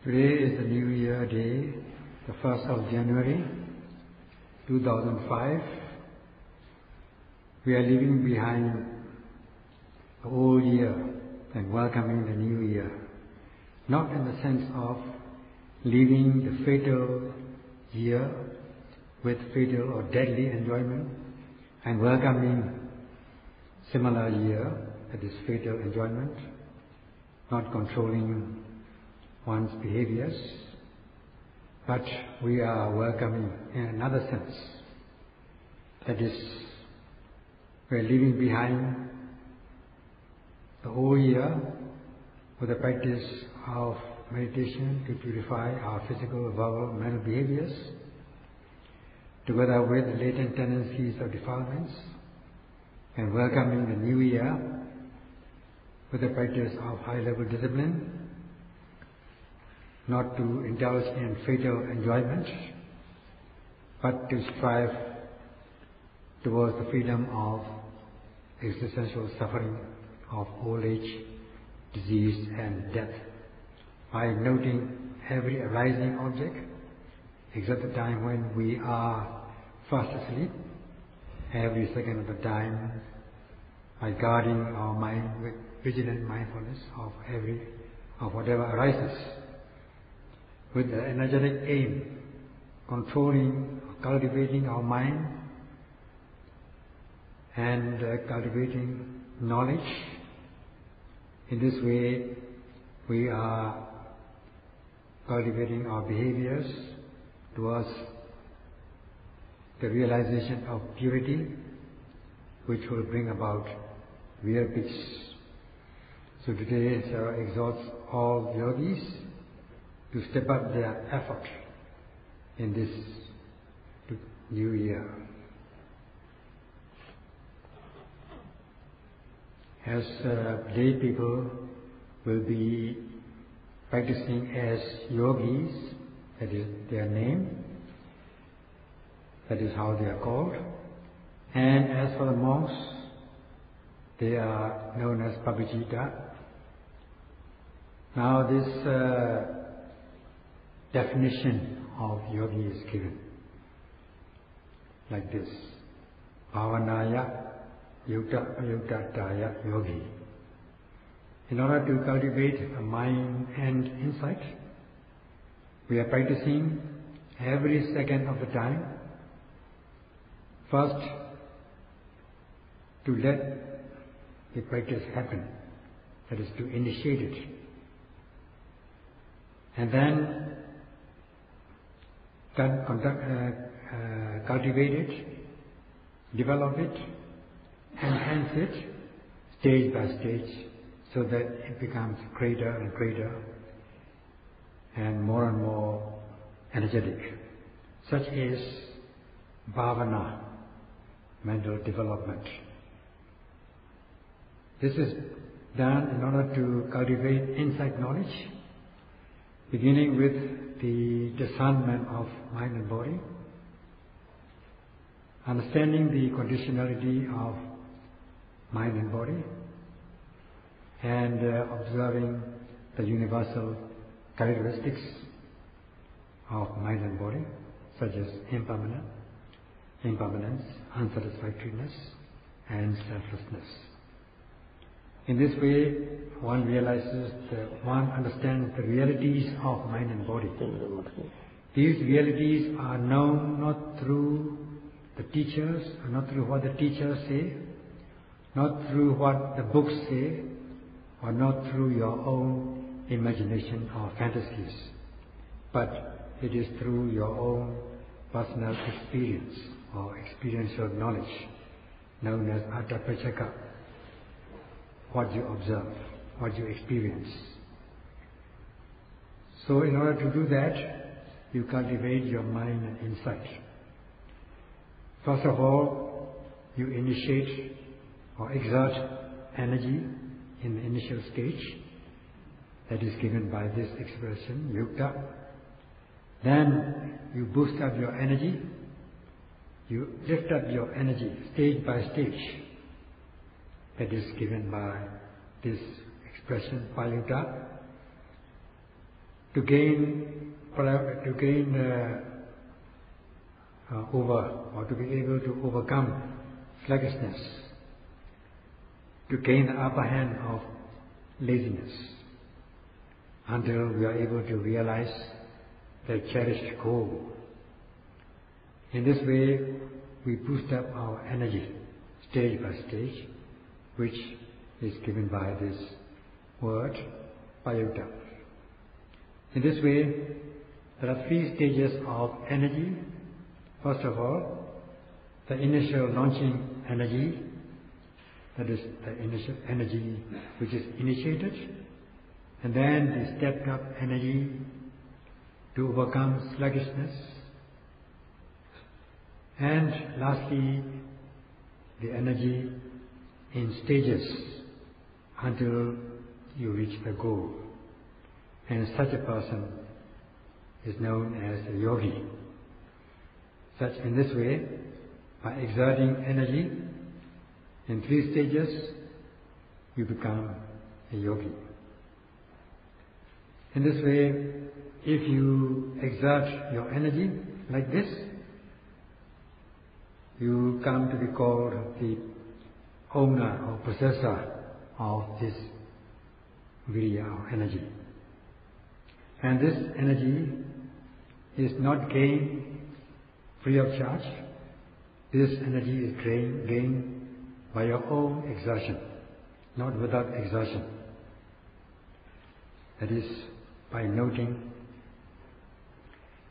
Today is the New Year Day, the 1st of January 2005. We are leaving behind the old year and welcoming the new year. Not in the sense of leaving the fatal year with fatal or deadly enjoyment and welcoming similar year, that is fatal enjoyment, not controlling one's behaviors, but we are welcoming in another sense. That is, we are leaving behind the whole year with the practice of meditation to purify our physical, verbal, mental behaviors, together with the latent tendencies of defilements, and welcoming the new year with the practice of high-level discipline, not to indulge in fatal enjoyment, but to strive towards the freedom of existential suffering of old age, disease and death, by noting every arising object, except the time when we are fast asleep, every second of the time, by guarding our mind with vigilant mindfulness of whatever arises, with the energetic aim, controlling, cultivating our mind and cultivating knowledge. In this way, we are cultivating our behaviors towards the realization of purity, which will bring about real peace. So today, Sarah exhorts all yogis to step up their effort in this new year. As lay people will be practicing as yogis, that is their name, that is how they are called, and as for the monks, they are known as Pabbajita. Now this definition of yogi is given like this: Bhavanaya Yukta Ayuktataya Yogi. In order to cultivate a mind and insight, we are practicing every second of the time. First, to let the practice happen, that is to initiate it. And then cultivate it, develop it, enhance it, stage by stage, so that it becomes greater and greater and more energetic. Such is bhavana, mental development. This is done in order to cultivate insight knowledge, beginning with the discernment of mind and body, understanding the conditionality of mind and body, and observing the universal characteristics of mind and body, such as impermanence, unsatisfactoriness, and selflessness. In this way, one realizes that one understands the realities of mind and body. These realities are known not through the teachers, not through what the teachers say, not through what the books say, or not through your own imagination or fantasies, but it is through your own personal experience or experiential knowledge, known as Attapachaka. What you observe, what you experience. So in order to do that, you cultivate your mind and insight. First of all, you initiate or exert energy in the initial stage, that is given by this expression, yukta. Then you boost up your energy, you lift up your energy stage by stage, that is given by this expression, Payyutta. to gain over, or to be able to overcome sluggishness, to gain the upper hand of laziness, until we are able to realize the cherished goal. In this way, we boost up our energy stage by stage, which is given by this word, Pabbajita. In this way, there are 3 stages of energy. First of all, the initial launching energy, that is the initial energy which is initiated, and then the stepped up energy to overcome sluggishness, and lastly, the energy in stages until you reach the goal. And such a person is known as a yogi. In this way, by exerting energy in 3 stages, you become a yogi. In this way, if you exert your energy like this, you come to be called the owner or possessor of this virya or energy. And this energy is not gained free of charge. This energy is gained by your own exertion, not without exertion. That is, by noting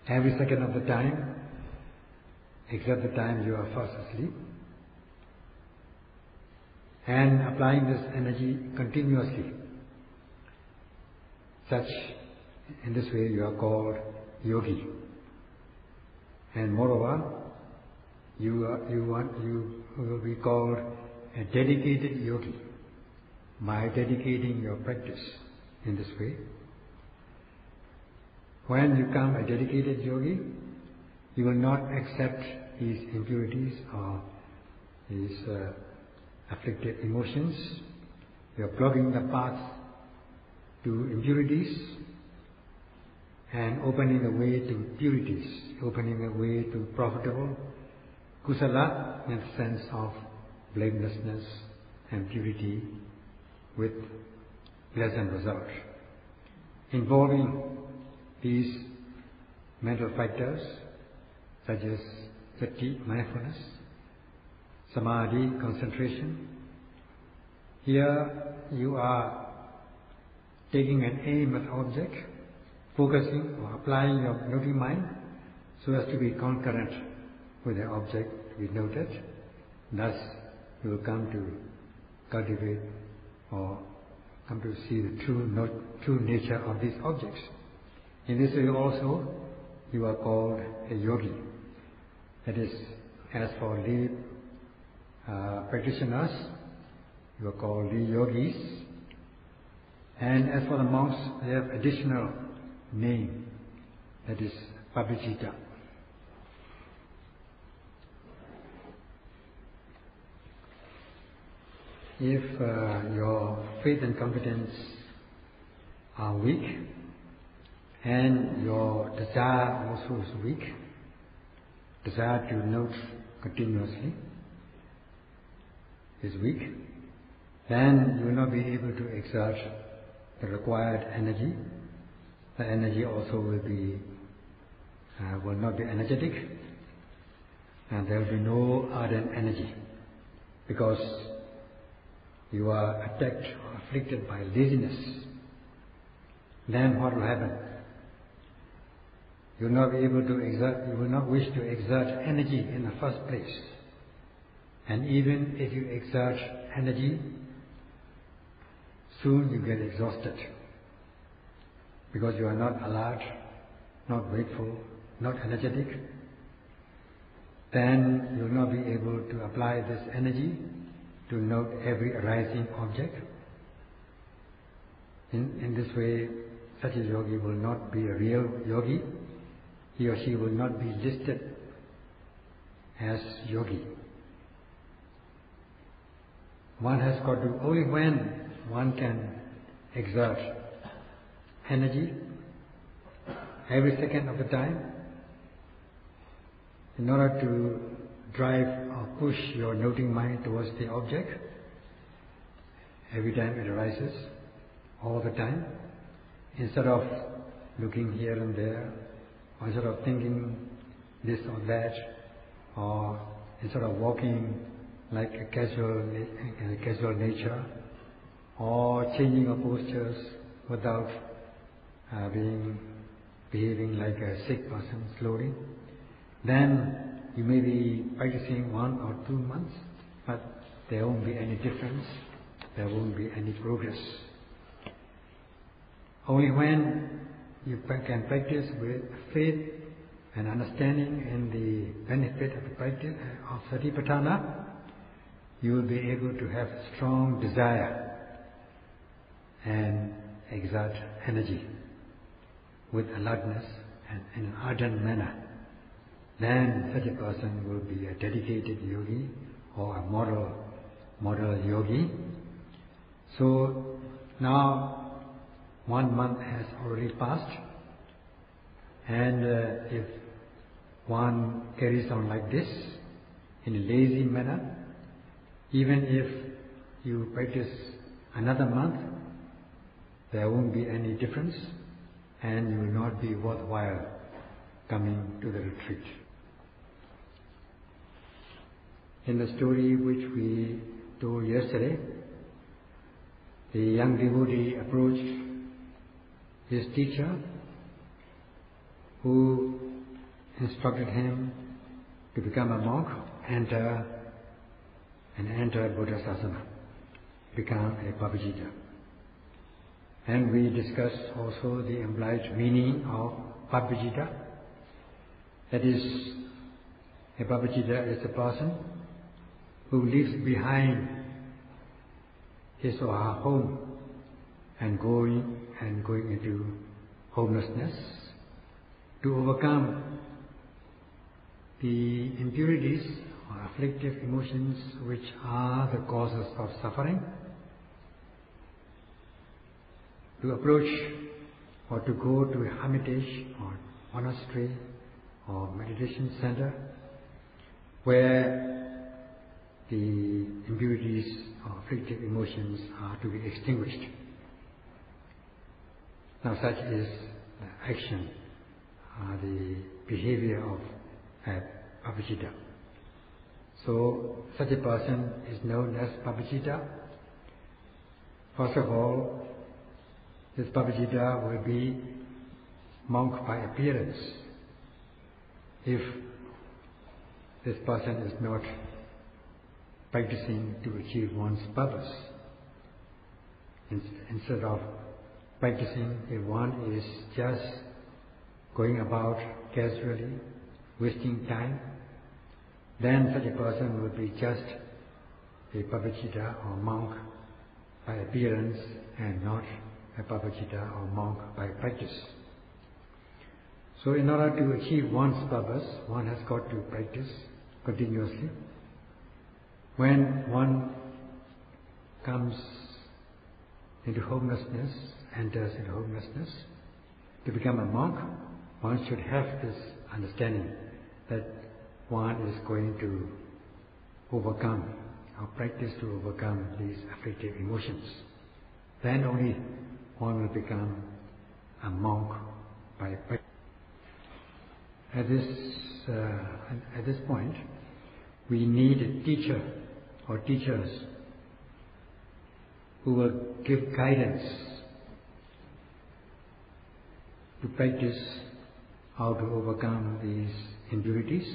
every second of the time, except the time you are fast asleep, and applying this energy continuously. In this way you are called yogi. And moreover, you will be called a dedicated yogi by dedicating your practice in this way. When you become a dedicated yogi, you will not accept these impurities or these afflicted emotions. You are blocking the path to impurities and opening the way to purities, opening the way to profitable kusala in the sense of blamelessness and purity with pleasant result. Involving these mental factors such as sati, mindfulness, samadhi, concentration. Here you are taking an aim at object, focusing or applying your noting mind so as to be concurrent with the object to be noted. Thus you will come to cultivate or come to see the true nature of these objects. In this way also you are called a yogi. That is, as for lay practitioners, you are called lay yogis. And as for the monks, they have additional name, that is Pabbajita. If your faith and confidence are weak, and your desire also is weak, desire to note continuously is weak, then you will not be able to exert the required energy. The energy also will not be energetic, and there will be no ardent energy, because you are attacked or afflicted by laziness. Then what will happen? You will not be able to exert, you will not wish to exert energy in the first place. And even if you exert energy, soon you get exhausted, because you are not alert, not wakeful, not energetic. Then you will not be able to apply this energy to note every arising object. In this way, such a yogi will not be a real yogi. He or she will not be listed as yogi. One has got to, only when one can exert energy every second of the time, in order to drive or push your noting mind towards the object, every time it arises, all the time, instead of looking here and there, or instead of thinking this or that, or instead of walking like a casual nature, or changing your postures without behaving like a sick person slowly, then you may be practicing 1 or 2 months, but there won't be any difference, there won't be any progress. Only when you can practice with faith and understanding in the benefit of the practice of Satipatthana, you will be able to have strong desire and exert energy with alertness and in an ardent manner. Then such a person will be a dedicated yogi or a model yogi. So now 1 month has already passed, and if one carries on like this in a lazy manner, even if you practice another month, there won't be any difference, and you will not be worthwhile coming to the retreat. In the story which we told yesterday, the young devotee approached his teacher, who instructed him to become a monk, enter Buddha Sasana, become a Pabbajita. And we discussed also the implied meaning of Pabbajita. That is, a Pabbajita is a person who leaves behind his or her home and going into homelessness to overcome the impurities or afflictive emotions which are the causes of suffering, to approach or to go to a hermitage or monastery or meditation center where the impurities or afflictive emotions are to be extinguished. Now such is the action, the behavior of a Pabbajita. So such a person is known as Pabbajita. First of all, this Pabbajita will be monk by appearance if this person is not practicing to achieve one's purpose. Instead of practicing, if one is just going about casually, wasting time, then such a person will be just a Pabbajita or monk by appearance and not a Pabbajita or monk by practice. So in order to achieve one's purpose, one has got to practice continuously. When one comes into homelessness, enters into homelessness, to become a monk, one should have this understanding that one is going to overcome or practice to overcome these afflictive emotions. Then only one will become a monk by practice. At this point, we need a teacher or teachers who will give guidance to practice how to overcome these impurities.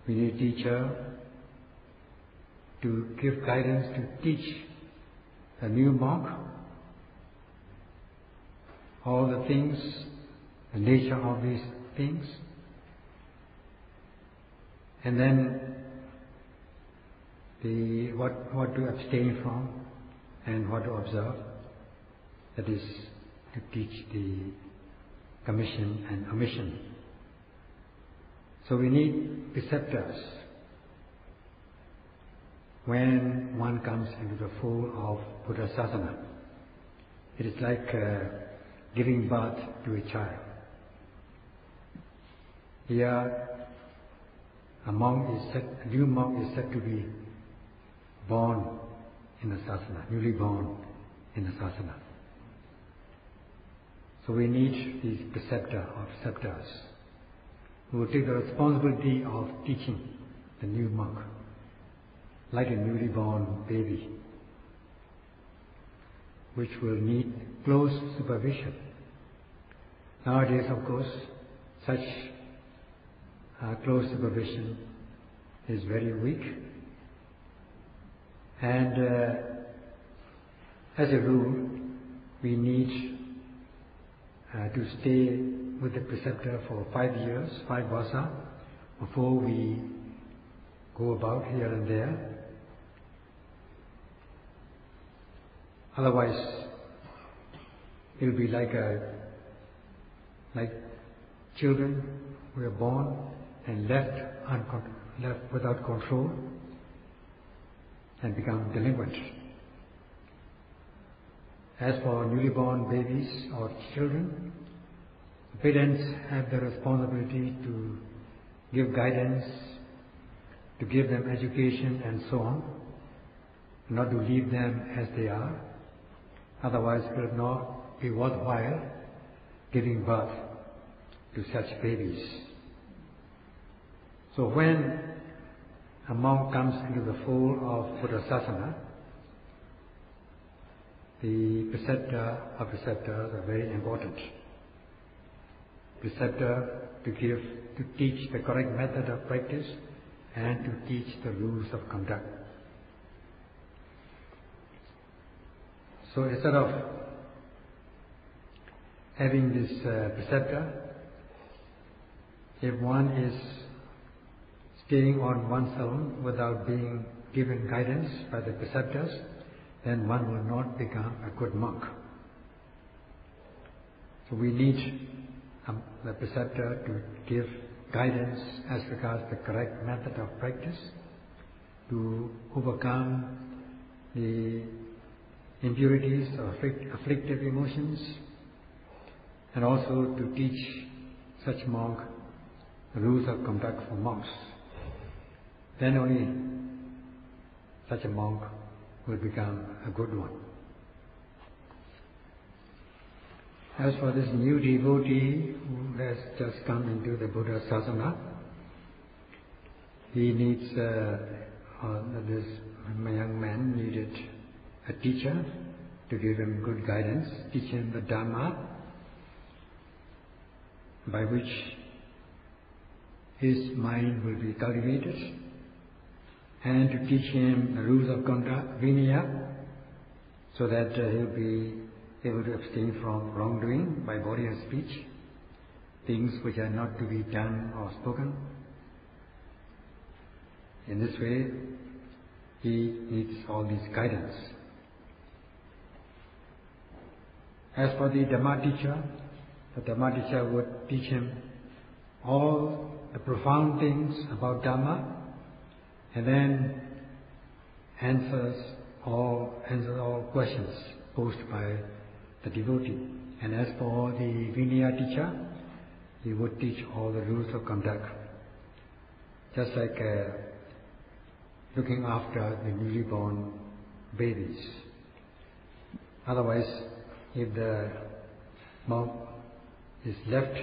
We need a teacher to give guidance to teach a new monk all the things, the nature of these things, and then what to abstain from and what to observe. That is to teach the commission and omission. So we need preceptors when one comes into the fold of Buddha Sasana. It is like giving birth to a child. Here, a new monk is said to be born in the sasana, newly born in the sasana. So we need these preceptor or preceptors who will take the responsibility of teaching the new monk, like a newly born baby, which will need close supervision. Nowadays, of course, such close supervision is very weak, and as a rule, we need to stay with the preceptor for 5 years, 5 vasa, before we go about here and there. Otherwise, it will be like children who are born and left without control and become delinquent. As for newly born babies or children, parents have the responsibility to give guidance, to give them education and so on, not to leave them as they are. Otherwise, it will not be worthwhile giving birth to such babies. So when a monk comes into the fold of Buddha Sasana, the preceptor or preceptors are very important. Preceptor to teach the correct method of practice and to teach the rules of conduct. So instead of having this preceptor, if one is staying on one's own without being given guidance by the preceptors, then one will not become a good monk. So we need the preceptor to give guidance as regards the correct method of practice, to overcome the impurities or afflictive emotions, and also to teach such monk the rules of conduct for monks. Then only such a monk will become a good one. As for this new devotee who has just come into the Buddha Sasana, he needs, this young man needed a teacher to give him good guidance, teach him the Dhamma, by which his mind will be cultivated, and to teach him the rules of conduct, Vinaya, so that he'll be able to abstain from wrongdoing by body and speech, things which are not to be done or spoken. In this way, he needs all this guidance. As for the Dhamma teacher would teach him all the profound things about Dhamma, and then answers all questions posed by the devotee. And as for the Vinaya teacher, he would teach all the rules of conduct, just like looking after the newly born babies. Otherwise, if the monk is left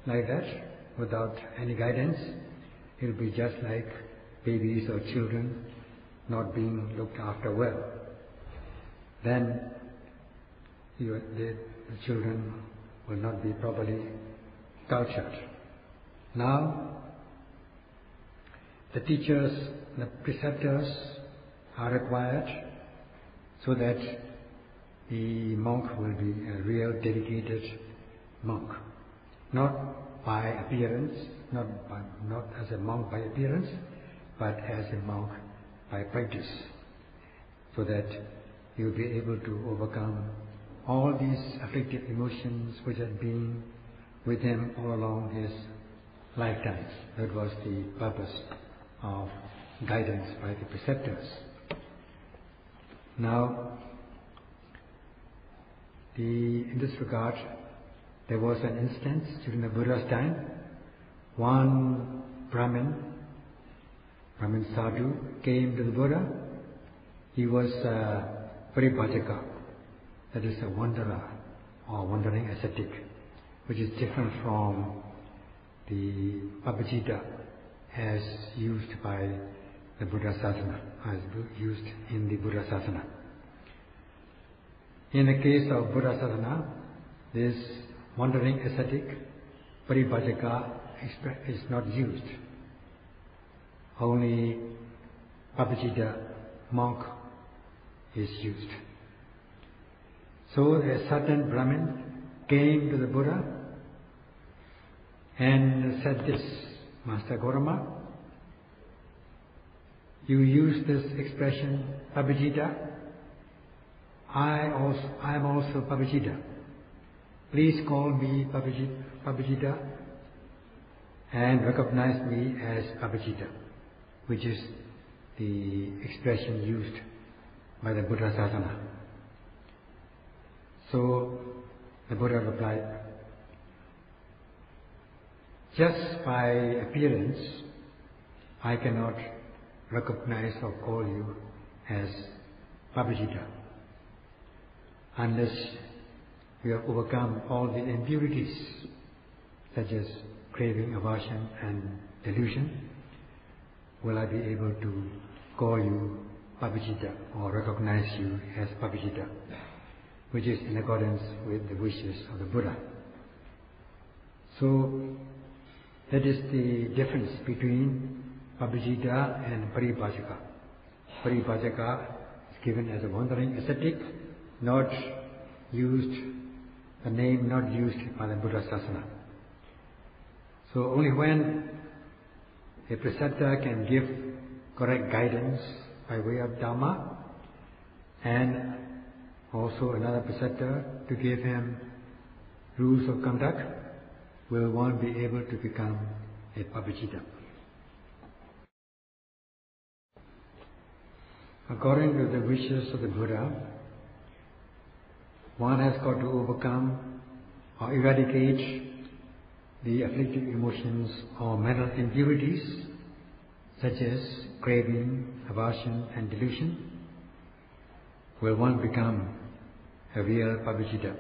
like that without any guidance, it will be just like babies or children not being looked after well. Then the children will not be properly cultured. Now, the teachers, the preceptors are required so that the monk will be a real dedicated monk, not by appearance, not as a monk by appearance, but as a monk by practice, so that he will be able to overcome all these afflictive emotions which had been with him all along his lifetime. That was the purpose of guidance by the preceptors. Now, in this regard, there was an instance during the Buddha's time one Brahmin Sadhu, came to the Buddha. He was a Pabbajita, that is a wanderer or wandering ascetic, which is different from the Pabbajita as used by the Buddha Sasana, as used in the Buddha Sasana. In the case of Buddha Sasana, this wandering ascetic, Pabbajita, is not used. Only Pabbajita, monk, is used. So a certain Brahmin came to the Buddha and said this, Master Gautama, you use this expression Pabbajita. I am also Pabbajita. Please call me Pabbajita and recognize me as Pabbajita, which is the expression used by the Buddha Sasana. So the Buddha replied, just by appearance, I cannot recognize or call you as Pabbajita unless you have overcome all the impurities such as craving, aversion and delusion. Will I be able to call you Pabbajita or recognize you as Pabbajita, which is in accordance with the wishes of the Buddha. So that is the difference between Pabbajita and Pabbajita. Pabbajita is given as a wandering ascetic, not used, the name not used by the Buddha Sasana. So only when a preceptor can give correct guidance by way of Dhamma, and also another preceptor to give him rules of conduct, will one be able to become a Pabbajita. According to the wishes of the Buddha, one has got to overcome or eradicate the afflictive emotions or mental impurities such as craving, aversion and delusion. Will one become a real Pabbajita?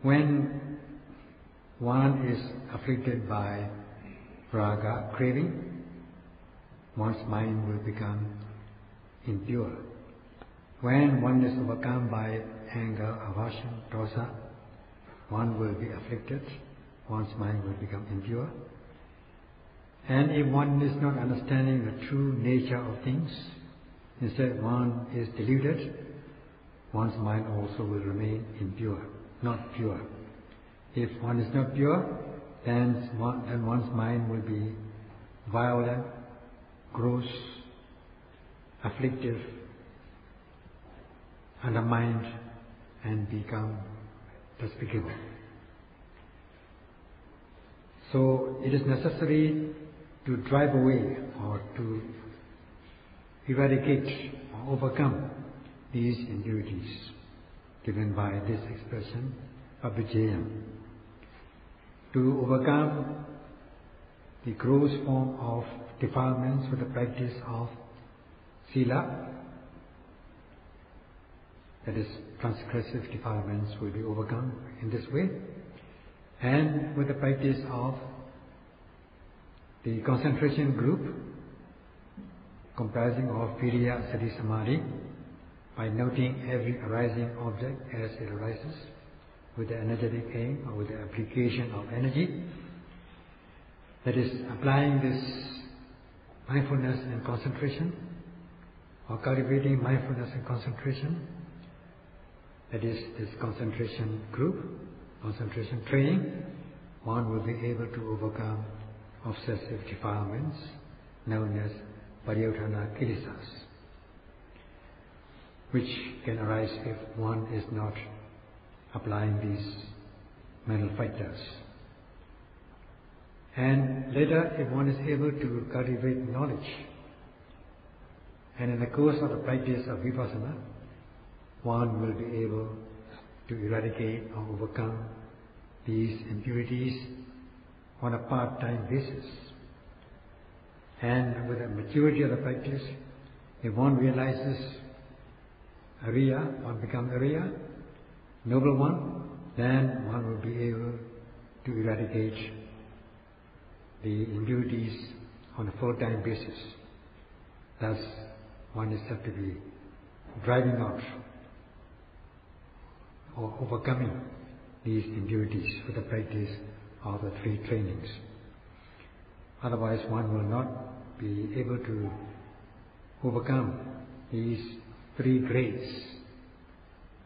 When one is afflicted by raga, craving, one's mind will become impure. When one is overcome by anger, aversion, dosa, one will be afflicted, one's mind will become impure. And if one is not understanding the true nature of things, instead one is deluded, one's mind also will remain impure, not pure. If one is not pure, then one's mind will be violent, gross, afflictive, undermined, and become despicable. So it is necessary to drive away or to eradicate or overcome these impurities given by this expression, Pabbajita. To overcome the gross form of defilements with the practice of sila, that is, transgressive defilements will be overcome in this way, and with the practice of the concentration group comprising of Virya, Sati, Samadhi, by noting every arising object as it arises with the energetic aim or with the application of energy, that is, applying this mindfulness and concentration or cultivating mindfulness and concentration, that is, this concentration group, concentration training, one will be able to overcome obsessive defilements known as Pariyodhana Kilesas, which can arise if one is not applying these mental factors. And later, if one is able to cultivate knowledge, and in the course of the practice of Vipassana, one will be able to eradicate or overcome these impurities on a part-time basis. And with the maturity of the practice, if one realizes Ariya, one becomes Ariya, noble one, then one will be able to eradicate the impurities on a full-time basis. Thus, one is said to be driving out or overcoming these impurities with the practice of the three trainings. Otherwise, one will not be able to overcome these three grades,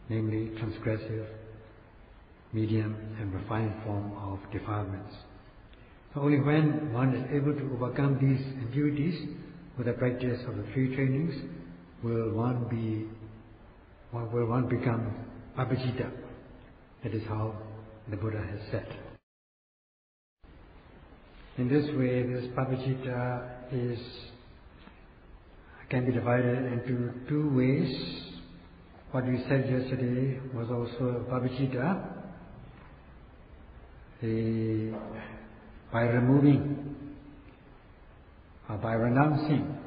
namely transgressive, medium and refined form of defilements. So only when one is able to overcome these impurities with the practice of the three trainings will one become Pabbajita. That is how the Buddha has said. In this way, this Pabbajita can be divided into two ways. What we said yesterday was also Pabbajita. By removing or by renouncing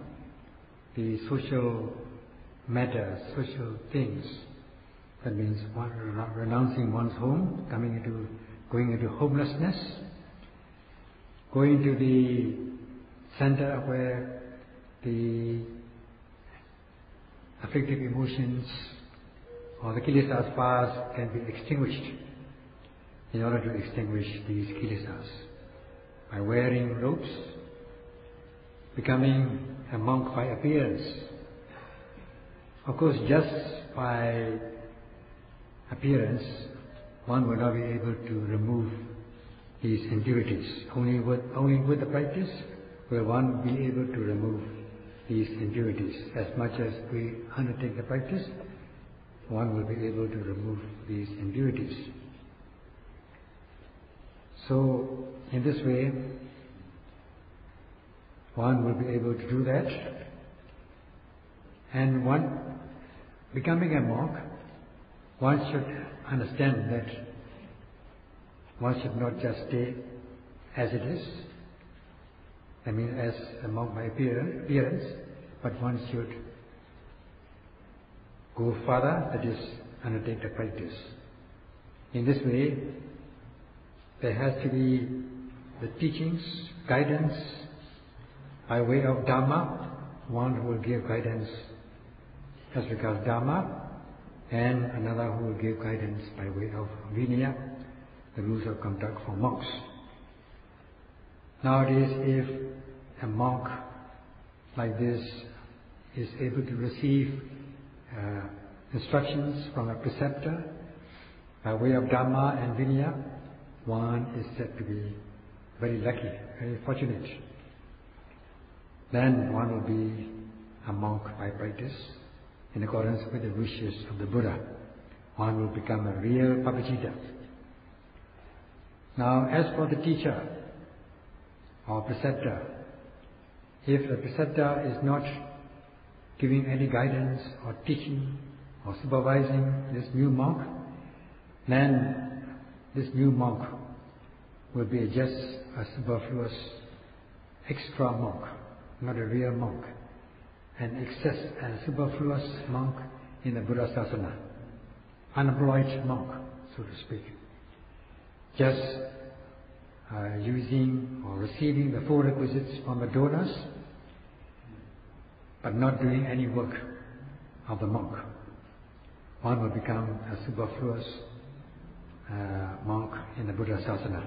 the social matters, social things. That means one renouncing one's home, going into homelessness, going to the center where the afflictive emotions or the kilesas fires can be extinguished. In order to extinguish these kilesas, by wearing robes, becoming a monk by appearance. Of course, just by appearance, one will not be able to remove these impurities. Only with the practice will one be able to remove these impurities. As much as we undertake the practice, one will be able to remove these impurities. So, in this way, one will be able to do that. And one, becoming a monk, one should understand that one should not just stay as it is, I mean as a monk by appearance, but one should go further, that is, undertake the practice. In this way, there has to be the teachings, guidance by way of Dhamma. One who will give guidance as regards Dhamma, and another who will give guidance by way of Vinaya, the rules of conduct for monks. Nowadays, if a monk like this is able to receive instructions from a preceptor by way of Dhamma and Vinaya, one is said to be very lucky, very fortunate. Then one will be a monk by practice in accordance with the wishes of the Buddha. One will become a real Pabbajita. Now, as for the teacher or preceptor, if the preceptor is not giving any guidance or teaching or supervising this new monk, then this new monk will be just a superfluous extra monk, not a real monk, an excess and superfluous monk in the Buddha Sasana, unemployed monk, so to speak, just using or receiving the four requisites from the donors, but not doing any work of the monk. One will become a superfluous monk in the Buddha Sasana,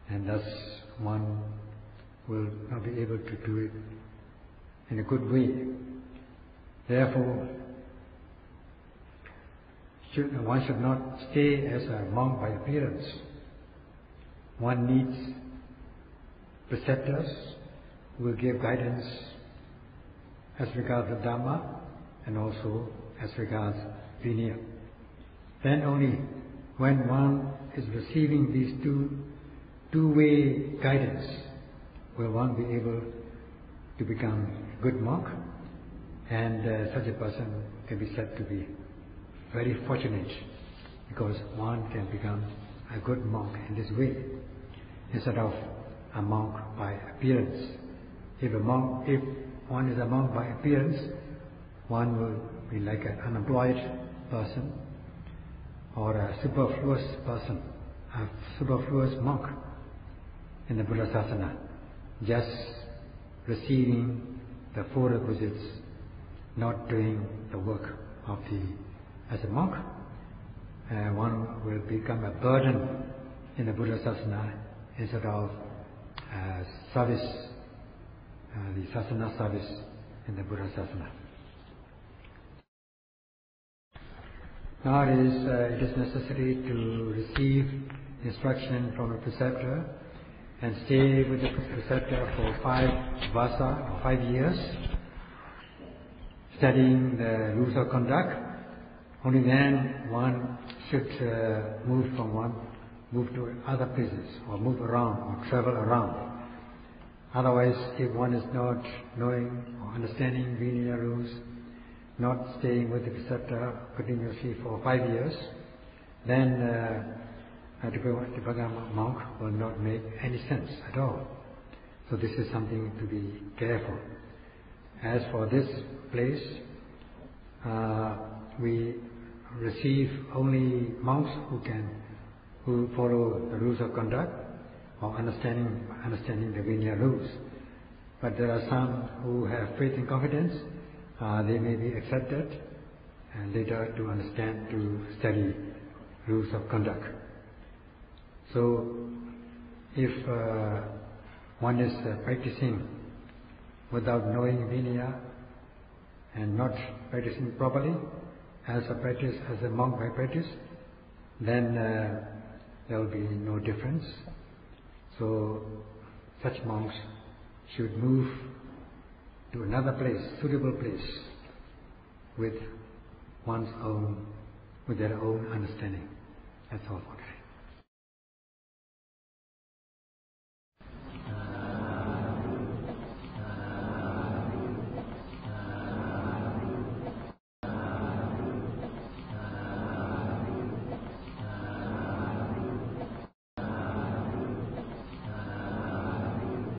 and thus one will not be able to do it in a good way. Therefore, one should not stay as a monk by appearance. One needs preceptors who will give guidance as regards the Dhamma and also as regards Vinaya. Then only when one is receiving these two-way guidance will one be able to become a good monk, and such a person can be said to be very fortunate, because one can become a good monk in this way. instead of a monk by appearance. If one is a monk by appearance, one will be like an unemployed person or a superfluous person, a superfluous monk in the Buddha Sasana, just receiving the four requisites, not doing the work of as a monk. One will become a burden in the Buddha Sasana instead of service, the Sasana service in the Buddha Sasana. Now it is necessary to receive instruction from a preceptor and stay with the preceptor for 5 vasa or 5 years, studying the rules of conduct. Only then one should move to other places, or move around, or travel around. Otherwise, if one is not knowing or understanding Vinaya rules, not staying with the preceptor continuously for 5 years, then to become a monk will not make any sense at all. So this is something to be careful. As for this place, we receive only monks who follow the rules of conduct or understanding the Vinaya rules. But there are some who have faith and confidence. They may be accepted and later to study rules of conduct. So, if one is practicing without knowing Vinaya and not practicing properly, as a monk by practice, then there will be no difference. So, such monks should move to another place, suitable place, with their own understanding. That's all for today.